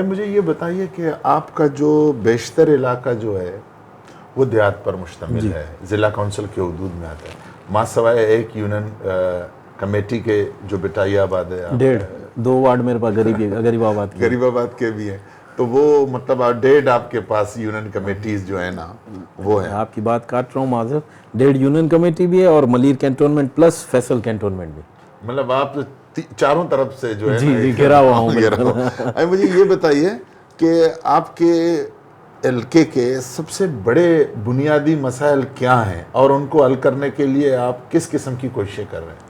مجھے یہ بتائیے کہ آپ کا جو بیشتر علاقہ جو ہے وہ دیہات پر مشتمل ہے، ضلع کونسل کے حدود میں آتا ہے، ماں سوائے ایک یونین کمیٹی کے جو بٹائی آباد ہے، 2 وارڈ میرے پاس غریب آباد کے غریب آباد کے بھی ہیں، تو وہ مطلب 1.5 آپ کے پاس یونین کمیٹیز جو ہیں نا وہ ہیں. آپ کی بات کاٹ رہا ہوں معذرت، 1.5 یونین کمیٹی بھی ہے اور Malir cantonment plus Faisal cantonment بھی. مطلب آپ چاروں طرف سے جو ہے جی گھرا ہوا ہوں. مجھے یہ بتائیے کہ آپ کے علاقے کے سب سے بڑے بنیادی مسائل کیا ہیں اور ان کو حل کرنے کے لیے آپ کس قسم کی کوششیں کر رہے ہیں؟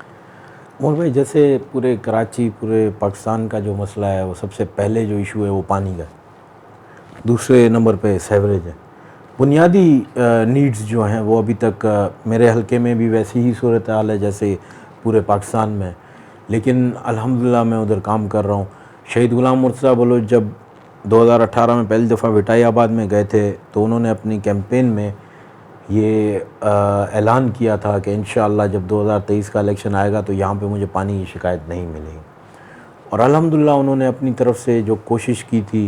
مول بھائی، جیسے پورے کراچی، پورے پاکستان کا جو مسئلہ ہے وہ سب سے پہلے جو ایشو ہے وہ پانی کا، دوسرے نمبر پہ سیوریج ہے. بنیادی نیڈز جو ہیں وہ ابھی تک میرے حلقے میں بھی ویسی ہی صورتحال ہے جیسے پورے پاکستان میں، لیکن الحمدللہ میں ادھر کام کر رہا ہوں. شہید غلام مرتضیٰ بلوچ جب 2018 میں پہلی دفعہ بٹائی آباد میں گئے تھے تو انہوں نے اپنی کیمپین میں یہ اعلان کیا تھا کہ انشاءاللہ جب 2023 کا الیکشن آئے گا تو یہاں پہ مجھے پانی کی شکایت نہیں ملے گی. اور الحمدللہ انہوں نے اپنی طرف سے جو کوشش کی تھی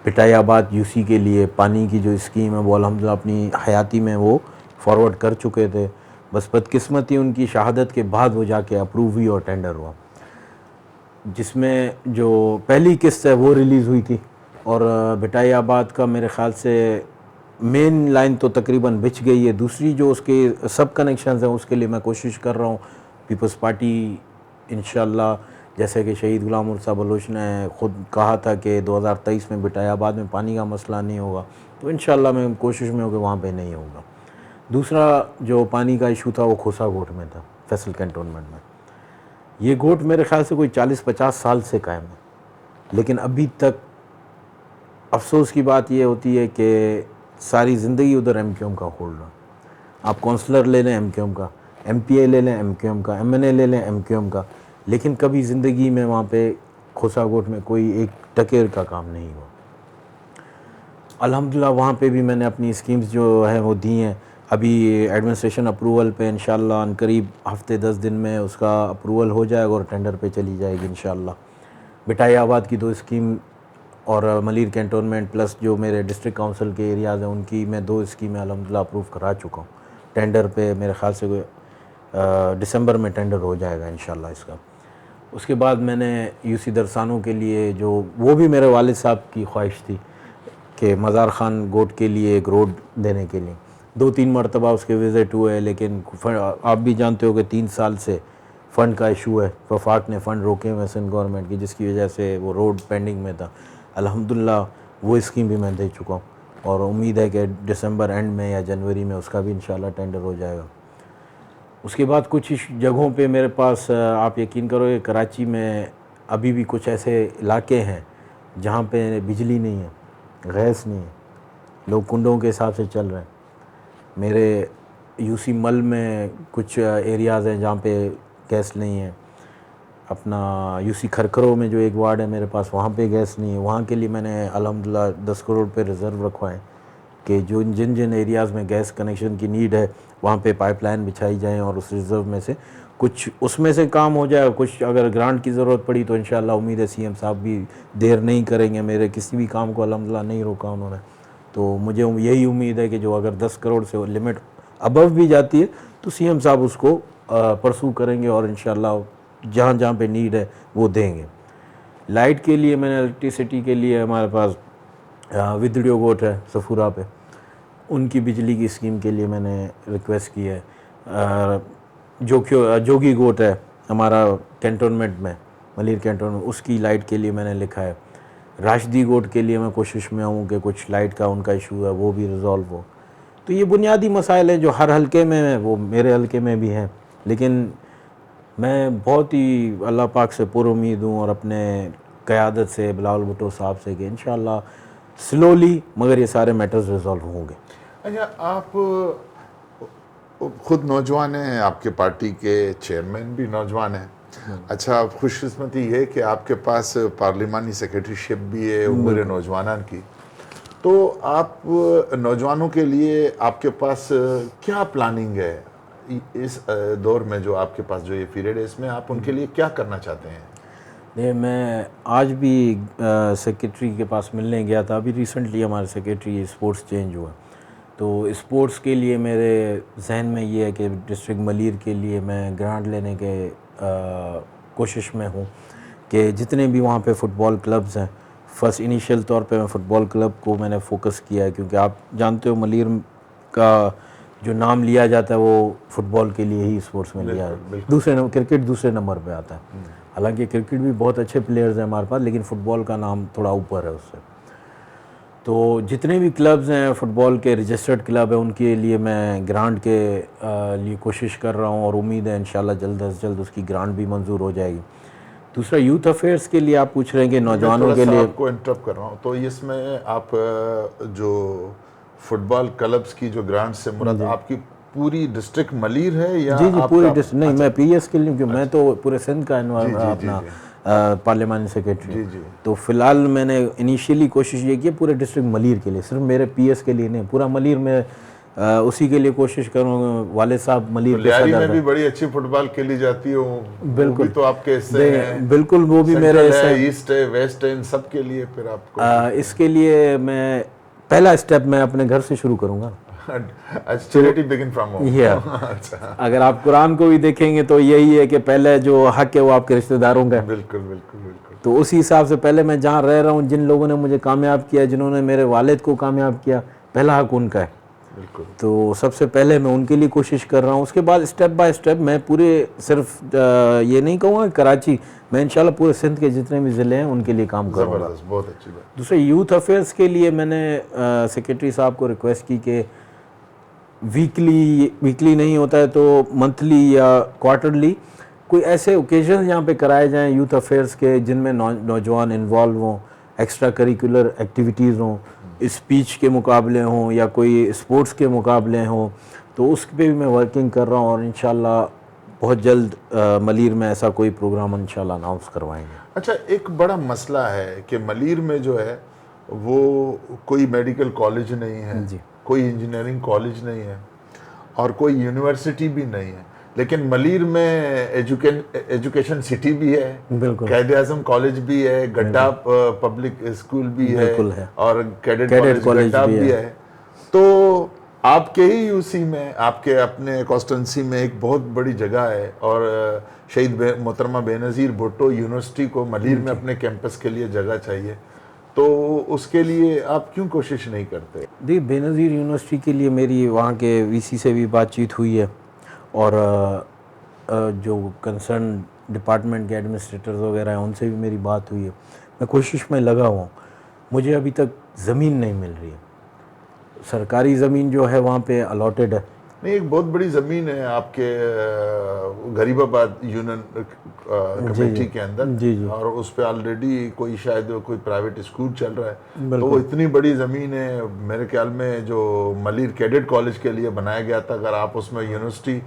بٹائی آباد یو سی کے لیے پانی کی جو اسکیم ہے وہ الحمدللہ اپنی حیاتی میں وہ فارورڈ کر چکے تھے. بس بدقسمتی ان کی شہادت کے بعد وہ جا کے اپروو ہوئی اور ٹینڈر ہوا، جس میں جو پہلی قسط ہے وہ ریلیز ہوئی تھی. اور بٹائی آباد کا میرے خیال سے مین لائن تو تقریباً بچ گئی ہے، دوسری جو اس کے سب کنیکشنز ہیں اس کے لیے میں کوشش کر رہا ہوں. پیپلز پارٹی انشاءاللہ، جیسے کہ شہید غلام مرتضیٰ بلوچ نے خود کہا تھا کہ 2023 میں بٹائی آباد میں پانی کا مسئلہ نہیں ہوگا، تو انشاءاللہ میں کوشش میں ہوں کہ وہاں پہ نہیں ہوگا. دوسرا جو پانی کا ایشو تھا وہ کھوسا گوٹ میں تھا، فیصل کینٹونمنٹ میں. یہ گوٹ میرے خیال سے کوئی 40-50 سال سے قائم ہے، لیکن ابھی تک افسوس کی بات یہ ہوتی ہے کہ ساری زندگی ادھر ایم کیو ایم کا ہولڈ رہا. آپ کونسلر لے لیں ایم کیو ایم کا، ایم پی اے لے لیں ایم کیو ایم کا، ایم این اے لے لیں ایم کیو ایم کا، لیکن کبھی زندگی میں وہاں پہ کھوسا گوٹ میں کوئی ایک ٹکیر کا کام نہیں ہوا. الحمدللہ وہاں پہ بھی میں نے اپنی اسکیمز جو ہیں وہ دی ہیں. ابھی ایڈمنسٹریشن اپروول پہ انشاءاللہ ان قریب ہفتے 10 دن میں اس کا اپروول ہو جائے گا اور ٹینڈر پہ چلی جائے گی انشاءاللہ. بٹائی آباد کی 2 اسکیم اور ملیر کینٹونمنٹ پلس جو میرے ڈسٹرکٹ کونسل کے ایریاز ہیں ان کی میں 2 اسکیمیں الحمدللہ اپروو کرا چکا ہوں. ٹینڈر پہ میرے خیال سے دسمبر میں ٹینڈر ہو جائے گا انشاءاللہ اس کا. اس کے بعد میں نے یو سی درسانوں کے لیے جو وہ بھی میرے والد صاحب کی خواہش تھی کہ مزار خان گوٹ کے لیے ایک روڈ دینے کے لیے 2-3 مرتبہ اس کے وزٹ ہوئے، لیکن آپ بھی جانتے ہو کہ 3 سال سے فنڈ کا ایشو ہے. وفاق نے فنڈ روکے ہوئے سندھ گورنمنٹ کی، جس کی وجہ سے وہ روڈ پینڈنگ میں تھا. الحمدللہ وہ اسکیم بھی میں دے چکا ہوں اور امید ہے کہ دسمبر اینڈ میں یا جنوری میں اس کا بھی انشاءاللہ ٹینڈر ہو جائے گا. اس کے بعد کچھ جگہوں پہ میرے پاس آپ یقین کرو کہ کراچی میں ابھی بھی کچھ ایسے علاقے ہیں جہاں پہ بجلی نہیں ہے، گیس نہیں ہے، لوگ کنڈوں کے حساب سے چل رہے ہیں. میرے یو سی مل میں کچھ ایریاز ہیں جہاں پہ گیس نہیں ہے. اپنا یو سی کھرکھروں میں جو ایک وارڈ ہے میرے پاس وہاں پہ گیس نہیں ہے. وہاں کے لیے میں نے الحمدللہ 10 کروڑ پہ ریزرو رکھوائے کہ جو جن ایریاز میں گیس کنیکشن کی نیڈ ہے وہاں پہ پائپ لائن بچھائی جائیں اور اس ریزرو میں سے کچھ اس میں سے کام ہو جائے. کچھ اگر گرانٹ کی ضرورت پڑی تو انشاءاللہ امید ہے سی ایم صاحب بھی دیر نہیں کریں گے. میرے کسی بھی کام کو الحمدللہ نہیں روکا انہوں نے. تو مجھے یہی امید ہے کہ جو اگر 10 کروڑ سے لمٹ ابو بھی جاتی ہے تو سی ایم صاحب اس کو پرسو کریں گے اور انشاءاللہ جہاں جہاں پہ نیڈ ہے وہ دیں گے. لائٹ کے لیے میں نے الیکٹریسٹی کے لیے ہمارے پاس ودڑیو گوٹ ہے صفورہ پہ، ان کی بجلی کی اسکیم کے لیے میں نے ریکویسٹ کی ہے. جوگی گوٹ ہے ہمارا کینٹونمنٹ میں، ملیر کینٹونمنٹ، اس کی لائٹ کے لیے میں نے لکھا ہے. راشدی گوٹ کے لیے میں کوشش میں ہوں کہ کچھ لائٹ کا ان کا ایشو ہے وہ بھی ریزالو ہو. تو یہ بنیادی مسائل ہیں جو ہر حلقے میں ہیں، وہ میرے حلقے میں بھی ہیں. لیکن میں بہت ہی اللہ پاک سے پر امید ہوں اور اپنے قیادت سے بلاول بھٹو صاحب سے کہ انشاءاللہ سلولی مگر یہ سارے میٹرز ریزالو ہوں گے. اچھا، آپ خود نوجوان ہیں، آپ کے پارٹی کے چیئرمین بھی نوجوان ہیں. اچھا، خوش قسمتی یہ ہے کہ آپ کے پاس پارلیمانی سیکریٹری شپ بھی ہے امور نوجوانان کی. تو آپ نوجوانوں کے لیے آپ کے پاس کیا پلاننگ ہے اس دور میں جو آپ کے پاس جو یہ پیریڈ ہے اس میں آپ ان کے لیے کیا کرنا چاہتے ہیں؟ میں آج بھی سیکریٹری کے پاس ملنے گیا تھا. ابھی ریسنٹلی ہمارے سیکریٹری اسپورٹس چینج ہوا, تو اسپورٹس کے لیے میرے ذہن میں یہ ہے کہ ڈسٹرکٹ ملیر کے لیے میں گرانٹ لینے کے کوشش میں ہوں کہ جتنے بھی وہاں پہ فٹ بال کلبز ہیں, فرسٹ انیشیل طور پہ میں فٹ بال کلب کو میں نے فوکس کیا ہے, کیونکہ آپ جانتے ہو ملیر کا جو نام لیا جاتا ہے وہ فٹ بال کے لیے ہی اسپورٹس میں لیا ہے. دوسرے کرکٹ دوسرے نمبر پہ آتا ہے. حالانکہ کرکٹ بھی بہت اچھے پلیئرز ہیں ہمارے پاس, لیکن فٹ بال کا نام تھوڑا اوپر ہے اس سے. تو جتنے بھی کلبز ہیں فٹ بال کے رجسٹرڈ کلب ہیں, ان کے لیے میں گرانٹ کے لیے کوشش کر رہا ہوں, اور امید ہے انشاءاللہ جلد از جلد اس کی گرانٹ بھی منظور ہو جائے گی. دوسرا یوتھ افیئرس کے لیے آپ پوچھ رہے ہیں کہ نوجوانوں کے لیے. آپ کو انٹرپٹ کر رہا ہوں, تو اس میں آپ جو فٹ بال کلبز کی جو گرانٹ سے مراد آپ کی پوری ڈسٹرکٹ ملیر ہے یا جی پوری ڈسٹرکٹ نہیں, میں پی ایس کے لیے, کیونکہ میں تو پورے سندھ کا اپنا پارلیمانی سیکریٹری. تو فی الحال میں نے انیشیلی کوشش یہ کی پورے ڈسٹرکٹ ملیر کے لیے, صرف میرے پی ایس کے لیے نہیں, پورا ملیر میں اسی کے لیے کوشش کروں گا. والد صاحب ملیر کے صدر میں بھی بڑی اچھی فٹ بال کھیلی جاتی ہے. بالکل, تو آپ کے حصے ہیں. بالکل, وہ بھی میرے ایسٹ ہے ویسٹ ہے, ان سب کے لیے پھر آپ کو اس کے لیے میں پہلا اسٹیپ میں اپنے گھر سے شروع کروں گا. اگر آپ قرآن کو بھی دیکھیں گے تو یہی ہے کہ پہلے جو حق ہے وہ آپ کے رشتہ داروں کا ہے. بالکل بالکل بالکل. تو اسی حساب سے پہلے میں جہاں رہ رہا ہوں, جن لوگوں نے مجھے کامیاب کیا, جنہوں نے میرے والد کو کامیاب کیا, پہلا حق ان کا ہے. بالکل. تو سب سے پہلے میں ان کے لیے کوشش کر رہا ہوں. اس کے بعد اسٹیپ بائی اسٹیپ میں پورے, صرف یہ نہیں کہوں گا کراچی, میں انشاءاللہ پورے سندھ کے جتنے بھی ضلع ہیں ان کے لیے کام کروں گا. بہت اچھی بات. دوسرے یوتھ افیئرس کے لیے میں نے سیکریٹری صاحب کو ریکویسٹ کی کہ ویکلی نہیں ہوتا ہے تو منتھلی یا کوارٹرلی کوئی ایسے اوکیزن یہاں پہ کرائے جائیں یوتھ افیئرس کے, جن میں نوجوان انوالو ہوں, ایکسٹرا کریکولر ایکٹیویٹیز ہوں, اسپیچ کے مقابلے ہوں یا کوئی اسپورٹس کے مقابلے ہوں. تو اس پہ بھی میں ورکنگ کر رہا ہوں, اور انشاءاللہ بہت جلد ملیر میں ایسا کوئی پروگرام انشاءاللہ اناؤنس کروائیں گے. اچھا, ایک بڑا مسئلہ ہے کہ ملیر میں جو ہے وہ کوئی میڈیکل کالج نہیں ہے, کوئی انجینئرنگ کالج نہیں ہے, اور کوئی یونیورسٹی بھی نہیں ہے, لیکن ملیر میں ایجوکیشن سٹی بھی ہے, قائد اعظم کالج بھی ہے, گڈھا پبلک اسکول بھی ہے, اور کیڈٹ کالج گڈھا بھی ہے. تو آپ کے ہی اسی میں, آپ کے اپنے کانسٹیٹنسی میں ایک بہت بڑی جگہ ہے, اور شہید محترمہ بے نظیر بھٹو یونیورسٹی کو ملیر میں اپنے کیمپس کے لیے جگہ چاہیے, تو اس کے لیے آپ کیوں کوشش نہیں کرتے؟ جی, بے نظیر یونیورسٹی کے لیے میری وہاں کے وی سی سے بھی بات چیت ہوئی ہے, اور جو کنسرن ڈپارٹمنٹ کے ایڈمنسٹریٹرز وغیرہ ہیں ان سے بھی میری بات ہوئی ہے. میں کوشش میں لگا ہوا ہوں. مجھے ابھی تک زمین نہیں مل رہی ہے. سرکاری زمین جو ہے وہاں پہ الاٹڈ ہے. نہیں, ایک بہت بڑی زمین ہے آپ کے غریب آباد یونین کمیٹی کے اندر, اور اس پہ آلریڈی کوئی شاید کوئی پرائیویٹ اسکول چل رہا ہے. تو وہ اتنی بڑی زمین ہے, میرے خیال میں جو ملیر کیڈٹ کالج کے لیے بنایا گیا تھا, اگر آپ اس میں یونیورسٹی,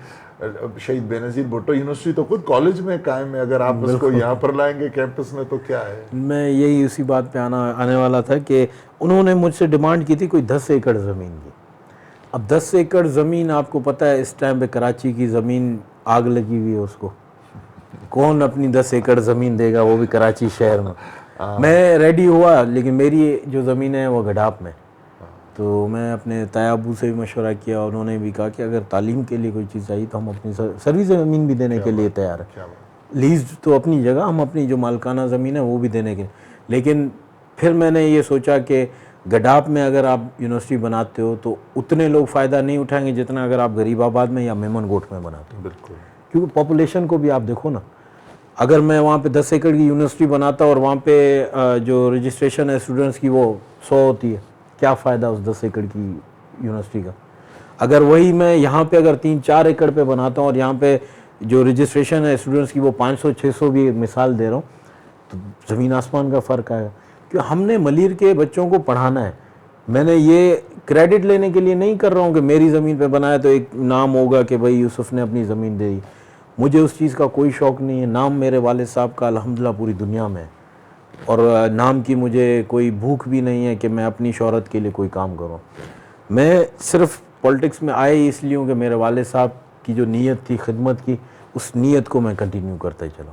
شہید بے نظیر بھٹو یونیورسٹی تو خود کالج میں قائم ہے, اگر آپ اس کو یہاں پر لائیں گے کیمپس میں تو کیا ہے. میں یہی اسی بات پہ آنے والا تھا کہ انہوں نے مجھ سے ڈیمانڈ کی تھی کوئی 10 ایکڑ زمین کی. اب 10 ایکڑ زمین, آپ کو پتہ ہے اس ٹائم پہ کراچی کی زمین آگ لگی ہوئی ہے, اس کو کون اپنی 10 ایکڑ زمین دے گا, وہ بھی کراچی شہر میں. میں ریڈی ہوا, لیکن میری جو زمین ہے وہ گڈھاپ میں. تو میں اپنے تایا ابو سے بھی مشورہ کیا, انہوں نے بھی کہا کہ اگر تعلیم کے لیے کوئی چیز چاہیے تو ہم اپنی سروس زمین بھی دینے کے لیے تیار ہیں. لیز تو اپنی جگہ, ہم اپنی جو مالکانہ زمین ہے وہ بھی دینے کے. لیکن پھر میں نے یہ سوچا کہ گڈھاپ میں اگر آپ یونیورسٹی بناتے ہو تو اتنے لوگ فائدہ نہیں اٹھائیں گے جتنا اگر آپ غریب آباد میں یا میمن گوٹ میں بناتے ہو. بالکل, کیونکہ پاپولیشن کو بھی آپ دیکھو نا, اگر میں وہاں پہ 10 ایکڑ کی یونیورسٹی بناتا اور وہاں پہ جو رجسٹریشن ہے اسٹوڈنٹس کی وہ 100 ہوتی ہے, کیا فائدہ اس 10 ایکڑ کی یونیورسٹی کا. اگر وہی میں یہاں پہ اگر 3-4 ایکڑ پہ بناتا ہوں اور یہاں پہ جو رجسٹریشن ہے اسٹوڈنٹس کی وہ 500-600 بھی مثال دے رہا ہوں, تو زمین آسمان کا فرق آئے گا. کہ ہم نے ملیر کے بچوں کو پڑھانا ہے. میں نے یہ کریڈٹ لینے کے لیے نہیں کر رہا ہوں کہ میری زمین پہ بنایا تو ایک نام ہوگا کہ بھائی یوسف نے اپنی زمین دے دی. مجھے اس چیز کا کوئی شوق نہیں ہے. نام میرے والد صاحب کا الحمدللہ پوری دنیا میں ہے, اور نام کی مجھے کوئی بھوک بھی نہیں ہے کہ میں اپنی شہرت کے لیے کوئی کام کروں. میں صرف پولیٹکس میں آئے ہی اس لیے ہوں کہ میرے والد صاحب کی جو نیت تھی خدمت کی, اس نیت کو میں کنٹینیو کرتا ہی چلا.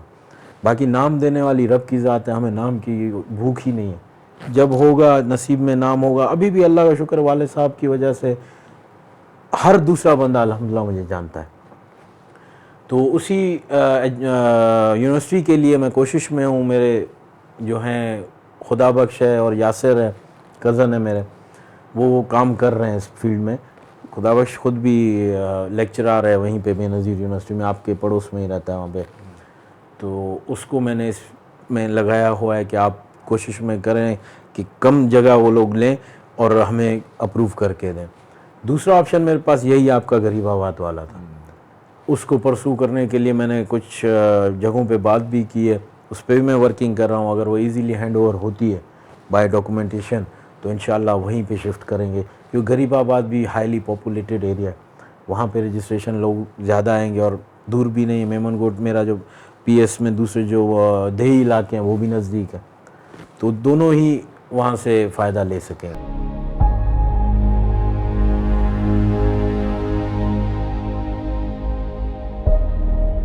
باقی نام دینے والی رب کی ذات ہے, ہمیں نام کی بھوک ہی نہیں ہے. جب ہوگا نصیب میں نام ہوگا. ابھی بھی اللہ کا شکر والد صاحب کی وجہ سے ہر دوسرا بندہ الحمدللہ مجھے جانتا ہے. تو اسی یونیورسٹی کے لیے میں کوشش میں ہوں. میرے جو ہیں خدا بخش ہے اور یاسر ہے, کزن ہے میرے, وہ کام کر رہے ہیں اس فیلڈ میں. خدا بخش خود بھی لیکچرار ہے وہیں پہ بے نظیر یونیورسٹی میں, آپ کے پڑوس میں ہی رہتا ہے وہاں پہ. تو اس کو میں نے اس میں لگایا ہوا ہے کہ آپ کوشش میں کریں کہ کم جگہ وہ لوگ لیں اور ہمیں اپروو کر کے دیں. دوسرا آپشن میرے پاس یہی آپ کا غریب آباد والا تھا. اس کو پرسو کرنے کے لیے میں نے کچھ جگہوں پہ بات بھی کی ہے, اس پہ بھی میں ورکنگ کر رہا ہوں. اگر وہ ایزیلی ہینڈ اوور ہوتی ہے بائی ڈاکومنٹیشن تو انشاءاللہ وہیں پہ شفٹ کریں گے, کیونکہ غریب آباد بھی ہائیلی پاپولیٹڈ ایریا ہے, وہاں پہ رجسٹریشن لوگ زیادہ آئیں گے اور دور بھی نہیں. میمن گوٹ میرا جو پی ایس میں دوسرے جو دیہی علاقے ہیں وہ بھی نزدیک ہے, تو دونوں ہی وہاں سے فائدہ لے سکیں.